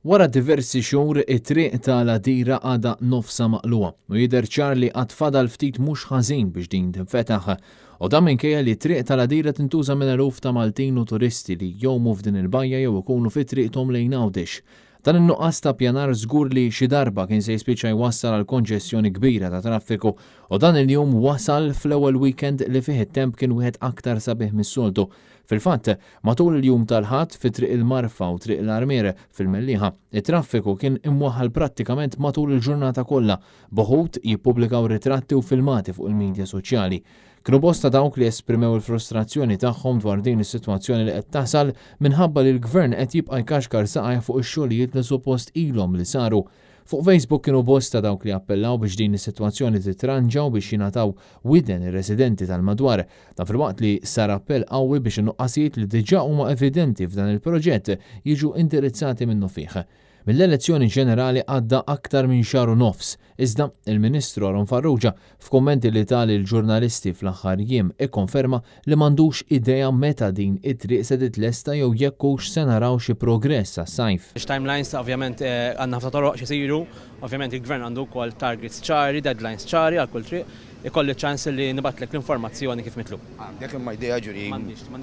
Wara diversi xhur it-triq tal-Għadira għadha nofsa maqluha u jidher ċar li qatt fadal ftit mhux ħażin biex din tinfetaħ. U dan minkejja li t-triq tal-Għadira tintuża minn eluf ta' Maltin u turisti li jgħumu f'din il-bajja jew ikunu fit-triqthom lejn Għawdex. Dan in-nuqqas ta' pjanar żgur li xi darba kien se jispiċċa jwassal għal konġestjoni kbira ta' traffiku u dan il-jum wasal fl-ewwel weekend li fih it-temp kien wieħed aktar sabiħ mis-soltu. Fil-fatt, matul il-jum tal-ħadd fi triq il-Marfa u triq l-Armiere fil-Mellieħa, it-traffiku kien imwaħħal prattikament matul il-ġurnata kollha, b'ħud jippubblikaw ritratti u filmati fuq il-medja soċjali. Kienu bosta dawk li esprimew il-frustrazzjoni tagħhom dwar din is-sitwazzjoni li qed tasal minħabba li l-Gvern qed jibqa' jkaxkar saqajh fuq ix-xogħlijiet li suppost ilhom li saru. Fuq Facebook kienu bosta dawk li appellaw biex din is-sitwazzjoni titranġaw biex jingħataw widen ir-residenti tal-madwar, ta' filwaqt li sar appell qawwi biex in-nuqqasijiet li diġà huma evidenti f'dan il-proġett jiġu indirizzati minnu fih. Mill-elezzjoni ġenerali għadda aktar minn xahar u nofs, iżda il-Ministru Aron Farrugia f'kummenti li tali l-ġurnalisti fl-aħħar jiem ikkonferma li m'għandux idea meta din it-triq se titlesta jew jekk hux se naraw xi progress għas-sajf. Timelines ovvjament għandna ħafna toroq x'isiru, ovvjament il-Gvern għandu wkoll targets ċari, deadlines ċari għal kull triq, ikolli ċans li nibatlek l-informazzjoni kif mitlu. Għandek imma idea ġuri.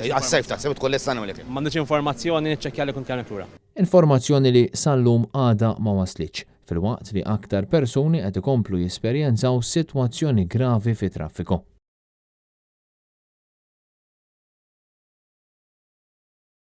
Għas-sajf taħseb tkun lestana milek. M'għandix informazzjoni niċċekkja li kun kemm lura. Informazzjoni li sal-lum għada ma waslitx, filwaqt li aktar persuni qed ikomplu jesperjenzaw sitwazzjoni gravi fi traffiku.